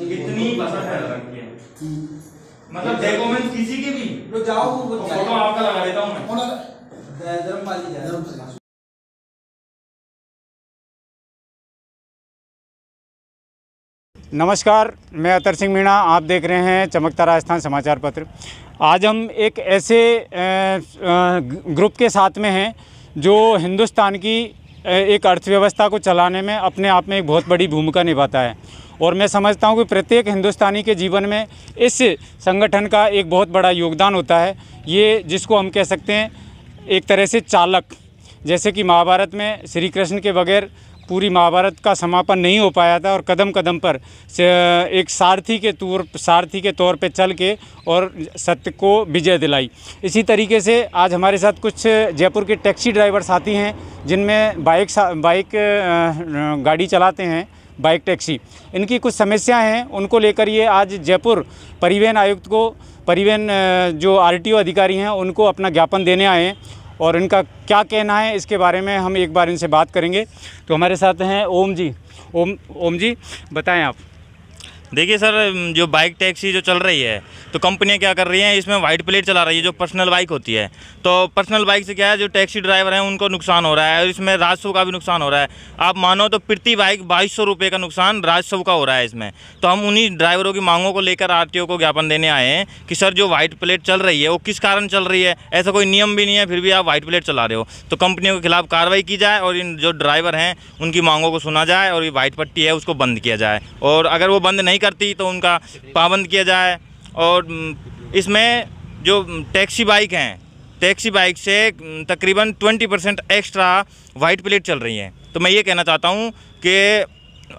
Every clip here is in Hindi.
इतनी बसा फैल रखी है, मतलब डॉक्यूमेंट किसी के भी तो जाओ फोटो आपका लगा देता हूँ मैं। नमस्कार, मैं अतर सिंह मीणा, आप देख रहे हैं चमकता राजस्थान समाचार पत्र। आज हम एक ऐसे ग्रुप के साथ में हैं जो हिंदुस्तान की एक अर्थव्यवस्था को चलाने में अपने आप में एक बहुत बड़ी भूमिका निभाता है और मैं समझता हूं कि प्रत्येक हिंदुस्तानी के जीवन में इस संगठन का एक बहुत बड़ा योगदान होता है। ये जिसको हम कह सकते हैं एक तरह से चालक, जैसे कि महाभारत में श्री कृष्ण के बगैर पूरी महाभारत का समापन नहीं हो पाया था और कदम कदम पर एक सारथी के तौर पे चल के और सत्य को विजय दिलाई। इसी तरीके से आज हमारे साथ कुछ जयपुर के टैक्सी ड्राइवर साथी हैं जिनमें बाइक गाड़ी चलाते हैं, बाइक टैक्सी। इनकी कुछ समस्याएं हैं, उनको लेकर ये आज जयपुर परिवहन आयुक्त को, परिवहन जो RTO अधिकारी हैं उनको अपना ज्ञापन देने आए हैं और इनका क्या कहना है इसके बारे में हम एक बार इनसे बात करेंगे। तो हमारे साथ हैं ओम जी, बताएं आप। देखिए सर, जो बाइक टैक्सी जो चल रही है तो कंपनियां क्या कर रही हैं, इसमें वाइट प्लेट चला रही है जो पर्सनल बाइक होती है। तो पर्सनल बाइक से क्या है, जो टैक्सी ड्राइवर हैं उनको नुकसान हो रहा है और इसमें राजस्व का भी नुकसान हो रहा है। आप मानो तो प्रति बाइक 2200 रुपये का नुकसान राजस्व का हो रहा है इसमें। तो हम उन्हीं ड्राइवरों की मांगों को लेकर RTO को ज्ञापन देने आए हैं कि सर जो वाइट प्लेट चल रही है वो किस कारण चल रही है, ऐसा कोई नियम भी नहीं है, फिर भी आप वाइट प्लेट चला रहे हो। तो कंपनियों के खिलाफ कार्रवाई की जाए और इन जो ड्राइवर हैं उनकी मांगों को सुना जाए और ये वाइट पट्टी है उसको बंद किया जाए और अगर वो बंद नहीं करती तो उनका पाबंद किया जाए। और इसमें जो टैक्सी बाइक हैं, टैक्सी बाइक से तकरीबन 20% एक्स्ट्रा वाइट प्लेट चल रही हैं। तो मैं ये कहना चाहता हूँ कि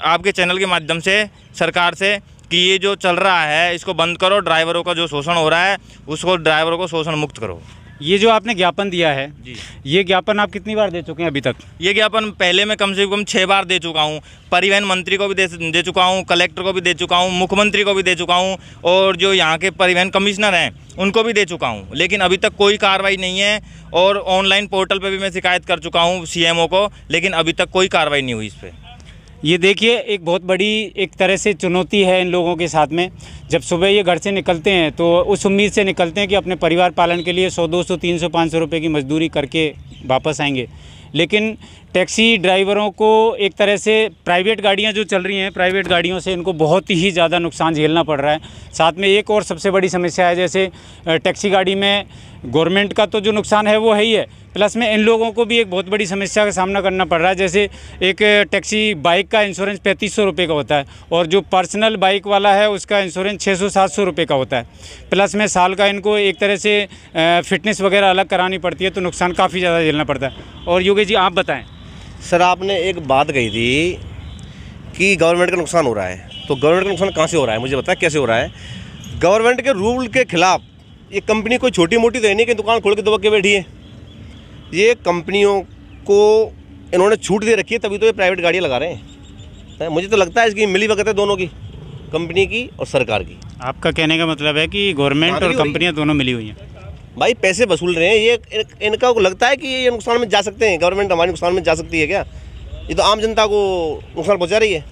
आपके चैनल के माध्यम से सरकार से कि ये जो चल रहा है इसको बंद करो, ड्राइवरों का जो शोषण हो रहा है उसको, ड्राइवरों को शोषण मुक्त करो। ये जो आपने ज्ञापन दिया है जी, ये ज्ञापन आप कितनी बार दे चुके हैं अभी तक? ये ज्ञापन पहले मैं कम से कम 6 बार दे चुका हूँ। परिवहन मंत्री को भी दे चुका हूँ, कलेक्टर को भी दे चुका हूँ, मुख्यमंत्री को भी दे चुका हूँ और जो यहाँ के परिवहन कमिश्नर हैं उनको भी दे चुका हूँ, लेकिन अभी तक कोई कार्रवाई नहीं है। और ऑनलाइन पोर्टल पर भी मैं शिकायत कर चुका हूँ CMO को, लेकिन अभी तक कोई कार्रवाई नहीं हुई इस पर। ये देखिए, एक बहुत बड़ी एक तरह से चुनौती है इन लोगों के साथ में। जब सुबह ये घर से निकलते हैं तो उस उम्मीद से निकलते हैं कि अपने परिवार पालन के लिए 100, 200, 300, 500 रुपये की मजदूरी करके वापस आएंगे, लेकिन टैक्सी ड्राइवरों को एक तरह से प्राइवेट गाड़ियां जो चल रही हैं, प्राइवेट गाड़ियों से इनको बहुत ही ज़्यादा नुकसान झेलना पड़ रहा है। साथ में एक और सबसे बड़ी समस्या है, जैसे टैक्सी गाड़ी में गवर्नमेंट का तो जो नुकसान है वो है ही है, प्लस में इन लोगों को भी एक बहुत बड़ी समस्या का सामना करना पड़ रहा है। जैसे एक टैक्सी बाइक का इंश्योरेंस 3500 रुपये का होता है और जो पर्सनल बाइक वाला है उसका इंश्योरेंस 600-700 रुपये का होता है, प्लस में साल का इनको एक तरह से फिटनेस वगैरह अलग करानी पड़ती है, तो नुकसान काफ़ी ज़्यादा झेलना पड़ता है। और योगेश जी आप बताएं। सर, आपने एक बात कही थी कि गवर्नमेंट का नुकसान हो रहा है, तो गवर्नमेंट का नुकसान कहाँ से हो रहा है, मुझे बताएं कैसे हो रहा है। गवर्नमेंट के रूल के खिलाफ ये कंपनी कोई छोटी मोटी तो है नहीं कि दुकान खोल के दबा के बैठी है। ये कंपनियों को इन्होंने छूट दे रखी है, तभी तो ये प्राइवेट गाड़ियाँ लगा रहे हैं। मुझे तो लगता है इसकी मिली भगत है दोनों की, कंपनी की और सरकार की। आपका कहने का मतलब है कि गवर्नमेंट और कंपनियाँ दोनों मिली हुई हैं? भाई पैसे वसूल रहे हैं ये, इनका लगता है कि ये नुकसान में जा सकते हैं, गवर्नमेंट हमारे नुकसान में जा सकती है क्या? ये तो आम जनता को नुकसान पहुँचा रही है।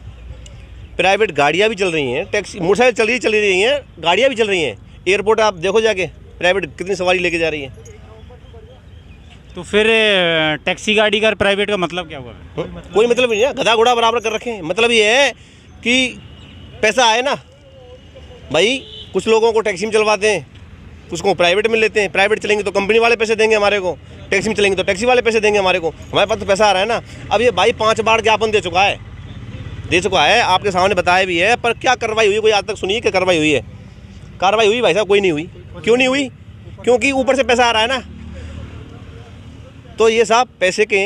प्राइवेट गाड़ियाँ भी चल रही हैं, टैक्सी मोटरसाइकिल चल रही हैं, गाड़ियाँ भी चल रही हैं। एयरपोर्ट आप देखो जाके, प्राइवेट कितनी सवारी लेके जा रही है। तो फिर टैक्सी गाड़ी का प्राइवेट का मतलब क्या हुआ? कोई मतलब नहीं है, गधा घोड़ा बराबर कर रखे हैं। मतलब ये है कि पैसा आए ना भाई, कुछ लोगों को टैक्सी में चलवाते हैं, कुछ को प्राइवेट में लेते हैं। प्राइवेट चलेंगे तो कंपनी वाले पैसे देंगे हमारे को, टैक्सी में चलेंगे तो टैक्सी वाले पैसे देंगे हमारे को, हमारे पास तो पैसा आ रहा है ना। अब ये भाई 5 बार ज्ञापन दे चुका है, आपके सामने बताया भी है, पर क्या कार्रवाई हुई? कोई आज तक सुनिए कि कार्रवाई हुई है? कार्रवाई हुई भाई साहब? कोई नहीं हुई। क्यों नहीं हुई? क्योंकि ऊपर से पैसा आ रहा है ना। तो ये साहब पैसे के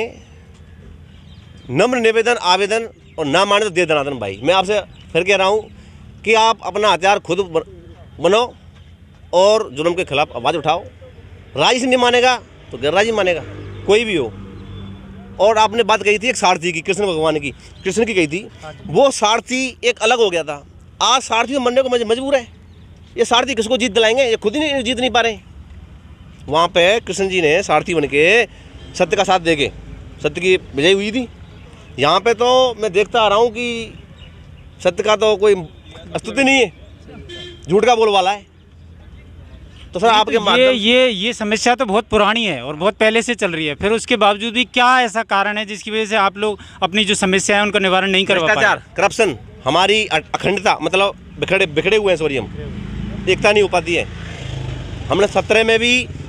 नम्र निवेदन, आवेदन और ना माने तो दे दनादन। भाई मैं आपसे फिर कह रहा हूँ कि आप अपना हथियार खुद बनो और जुर्म के खिलाफ आवाज़ उठाओ। राजी से नहीं मानेगा तो गैरराजी मानेगा, कोई भी हो। और आपने बात कही थी एक सारथी की, कृष्ण भगवान की, कृष्ण की कही थी, वो सारथी एक अलग हो गया था। आज सारथी तो मरने को मजबूर है। ये सारथी किसको जीत दिलाएंगे? ये खुद ही नहीं जीत नहीं पा रहे। वहाँ पे कृष्ण जी ने सारथी बन के सत्य का साथ देके सत्य की विजय हुई थी। यहाँ पे तो मैं देखता आ रहा हूँ कि सत्य का तो कोई स्तुति नहीं है, झूठ का बोलबाला है। तो सर आपके माध्यम ये समस्या तो बहुत पुरानी है और बहुत पहले से चल रही है, फिर उसके बावजूद भी क्या ऐसा कारण है जिसकी वजह से आप लोग अपनी जो समस्या है उनका निवारण नहीं करवा पा रहे? करप्शन, हमारी अखंडता, मतलब बिखरे हुए हैं सॉरी, हम एकता नहीं हो पाती है। हमने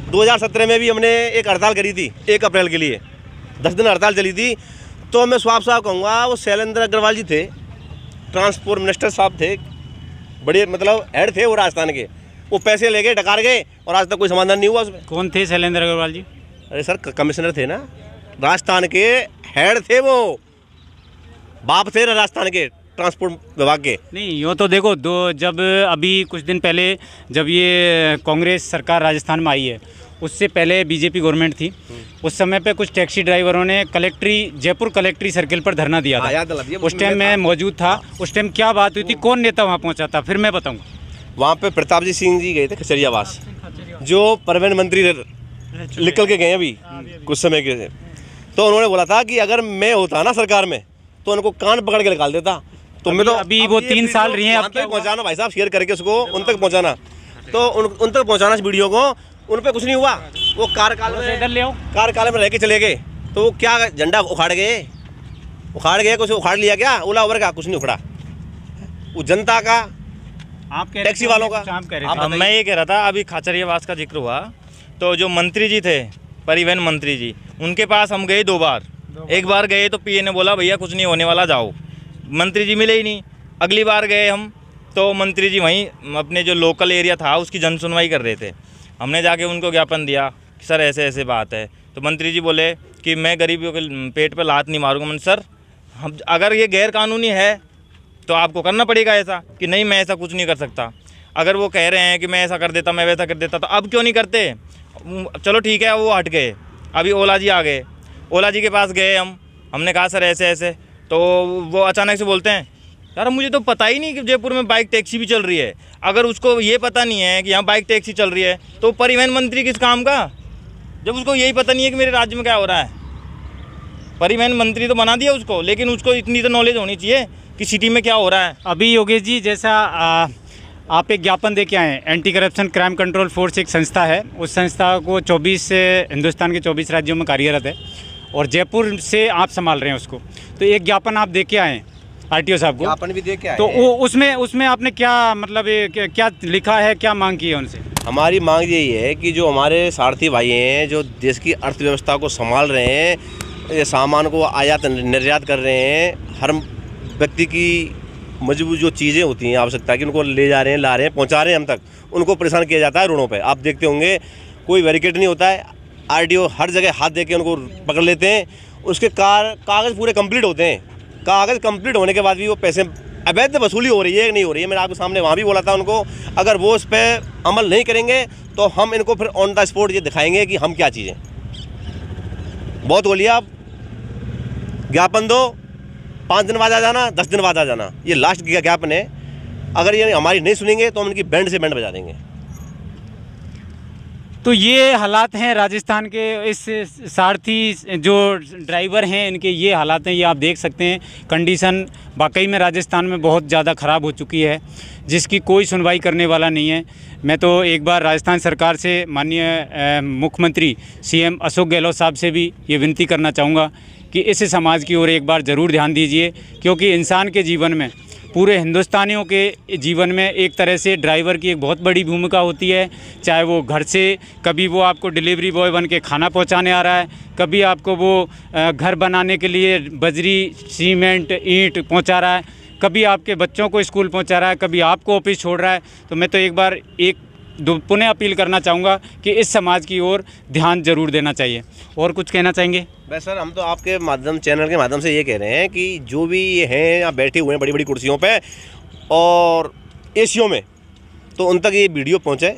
2017 में भी हमने एक हड़ताल करी थी 1 अप्रैल के लिए, 10 दिन हड़ताल चली थी। तो मैं साफ कहूँगा, वो शैलेंद्र अग्रवाल जी थे, ट्रांसपोर्ट मिनिस्टर साहब थे, बड़े मतलब हेड थे वो राजस्थान के, वो पैसे ले गए, डकार गए और आज तक कोई समाधान नहीं हुआ उसमें। कौन थे शैलेंद्र अग्रवाल जी? अरे सर कमिश्नर थे ना, राजस्थान के हेड थे, वो बाप थे राजस्थान के ट्रांसपोर्ट विभाग के। नहीं, यूँ तो देखो, जब अभी कुछ दिन पहले जब ये कांग्रेस सरकार राजस्थान में आई है, उससे पहले बीजेपी गवर्नमेंट थी, उस समय पे कुछ टैक्सी ड्राइवरों ने जयपुर कलेक्ट्री सर्किल पर धरना दिया था। उस टाइम मैं मौजूद था। उस टाइम क्या बात हुई थी, कौन नेता वहाँ पहुँचा था, फिर मैं बताऊँगा। वहाँ पे प्रताप जी सिंह जी गए थे खचरियावास, जो परिवहन मंत्री निकल के गए अभी कुछ समय के। तो उन्होंने बोला था कि अगर मैं होता ना सरकार में तो उनको कान पकड़ के निकाल देता। तो मैं तो अभी वो 3 साल रही हैं, अब तक पहुँचाना भाई साहब, शेयर करके उसको उन तक पहुँचाना, तो उन तक पहुँचाना इस वीडियो को। उन पर कुछ नहीं हुआ, वो कार्यकाल में रह के चले गए। तो वो क्या झंडा उखाड़ गए, कुछ उखाड़ लिया क्या, ओला ओवर का कुछ नहीं उखड़ा, वो जनता का, आप टैक्सी वालों का। मैं ये कह रहा था, अभी खाचरियावास का जिक्र हुआ, तो जो मंत्री जी थे, परिवहन मंत्री जी, उनके पास हम गए 2 बार। एक बार गए तो पीए ने बोला भैया कुछ नहीं होने वाला, जाओ। मंत्री जी मिले ही नहीं। अगली बार गए हम तो मंत्री जी वहीं अपने जो लोकल एरिया था उसकी जन सुनवाई कर रहे थे। हमने जाके उनको ज्ञापन दिया कि सर ऐसे ऐसे बात है। तो मंत्री जी बोले कि मैं गरीबियों के पेट पर लात नहीं मारूंगा। मैंने सर, हम अगर ये गैर कानूनी है तो आपको करना पड़ेगा ऐसा, कि नहीं मैं ऐसा कुछ नहीं कर सकता। अगर वो कह रहे हैं कि मैं ऐसा कर देता, मैं वैसा कर देता, तो अब क्यों नहीं करते? चलो ठीक है, वो हट गए। अभी ओला जी आ गए, ओला जी के पास गए हमने कहा सर ऐसे ऐसे, तो वो अचानक से बोलते हैं यार मुझे तो पता ही नहीं कि जयपुर में बाइक टैक्सी भी चल रही है। अगर उसको ये पता नहीं है कि यहाँ बाइक टैक्सी चल रही है तो परिवहन मंत्री किस काम का, जब उसको यही पता नहीं है कि मेरे राज्य में क्या हो रहा है। परिवहन मंत्री तो बना दिया उसको, लेकिन उसको इतनी तो नॉलेज होनी चाहिए कि सिटी में क्या हो रहा है। अभी योगेश जी, जैसा आप एक ज्ञापन दे के आए, anti corruption crime control force एक संस्था है, उस संस्था को 24 हिंदुस्तान के 24 राज्यों में कार्यरत है और जयपुर से आप संभाल रहे हैं उसको। तो एक ज्ञापन आप दे के आए आरटीओ साहब को, ज्ञापन भी दे के आए, तो उसमें आपने क्या मतलब क्या लिखा है, क्या मांग की है उनसे? हमारी मांग यही है कि जो हमारे सारथी भाई हैं, जो देश की अर्थव्यवस्था को संभाल रहे हैं, ये सामान को आयात निर्यात कर रहे हैं, हर व्यक्ति की मजबूर जो चीज़ें होती हैं आवश्यकता की, उनको ले जा रहे हैं, ला रहे हैं, पहुंचा रहे हैं हम तक, उनको परेशान किया जाता है रोडों पे। आप देखते होंगे कोई बैरिकेड नहीं होता है, आरटीओ हर जगह हाथ दे के उनको पकड़ लेते हैं। उसके कागज़ पूरे कंप्लीट होते हैं, कागज़ कंप्लीट होने के बाद भी वो पैसे अवैध वसूली हो रही है कि नहीं हो रही है। मैंने आपके सामने वहाँ भी बोला था उनको, अगर वो उस पर अमल नहीं करेंगे तो हम इनको फिर ऑन द स्पॉट ये दिखाएंगे कि हम क्या चीज़ें। बहुत बोलिए आप, ज्ञापन दो, 5 दिन बाद आ जाना, 10 दिन बाद आ जाना, ये लास्ट ज्ञापन है। अगर ये हमारी नहीं सुनेंगे तो हम इनकी बैंड से बैंड बजा देंगे। तो ये हालात हैं राजस्थान के, इस सारथी जो ड्राइवर हैं इनके ये हालात हैं, ये आप देख सकते हैं। कंडीशन वाकई में राजस्थान में बहुत ज़्यादा ख़राब हो चुकी है, जिसकी कोई सुनवाई करने वाला नहीं है। मैं तो एक बार राजस्थान सरकार से, माननीय मुख्यमंत्री सीएम अशोक गहलोत साहब से भी ये विनती करना चाहूँगा कि इस समाज की ओर एक बार ज़रूर ध्यान दीजिए, क्योंकि इंसान के जीवन में, पूरे हिंदुस्तानियों के जीवन में एक तरह से ड्राइवर की एक बहुत बड़ी भूमिका होती है। चाहे वो घर से, कभी वो आपको डिलीवरी बॉय बन के खाना पहुंचाने आ रहा है, कभी आपको वो घर बनाने के लिए बजरी, सीमेंट, ईंट पहुंचा रहा है, कभी आपके बच्चों को स्कूल पहुंचा रहा है, कभी आपको ऑफिस छोड़ रहा है। तो मैं तो एक बार पुनः अपील करना चाहूँगा कि इस समाज की ओर ध्यान जरूर देना चाहिए। और कुछ कहना चाहेंगे? बस सर, हम तो आपके माध्यम, चैनल के माध्यम से ये कह रहे हैं कि जो भी ये हैं यहाँ बैठे हुए हैं बड़ी बड़ी कुर्सियों पे और एसियों में, तो उन तक ये वीडियो पहुँचे,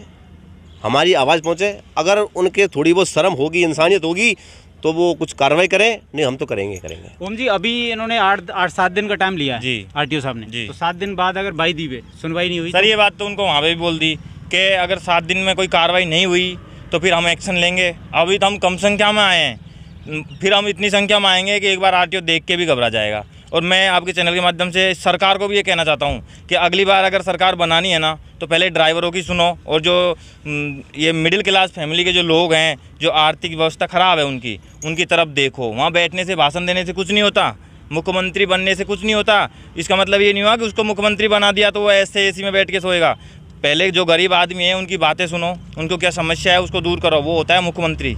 हमारी आवाज़ पहुँचे। अगर उनके थोड़ी बहुत शर्म होगी, इंसानियत होगी, तो वो कुछ कार्रवाई करें। नहीं, हम तो करेंगे। ओम जी, अभी इन्होंने 8-7 दिन का टाइम लिया है जी आरटीओ साहब ने जी। तो 7 दिन बाद अगर बाई दी वे सुनवाई नहीं हुई सर, ये बात तो उनको वहाँ पे भी बोल दी कि अगर 7 दिन में कोई कार्रवाई नहीं हुई तो फिर हम एक्शन लेंगे। अभी तो हम कम संख्या में आए हैं, फिर हम इतनी संख्या में आएंगे कि एक बार आरटीओ देख के भी घबरा जाएगा। और मैं आपके चैनल के माध्यम से सरकार को भी ये कहना चाहता हूँ कि अगली बार अगर सरकार बनानी है ना, तो पहले ड्राइवरों की सुनो, और जो ये मिडिल क्लास फैमिली के जो लोग हैं, जो आर्थिक व्यवस्था ख़राब है उनकी तरफ देखो। वहाँ बैठने से, भाषण देने से कुछ नहीं होता, मुख्यमंत्री बनने से कुछ नहीं होता। इसका मतलब ये नहीं हुआ कि उसको मुख्यमंत्री बना दिया तो वो ऐसे एसी में बैठ के सोएगा। पहले जो गरीब आदमी है उनकी बातें सुनो, उनको क्या समस्या है उसको दूर करो, वो होता है मुख्यमंत्री।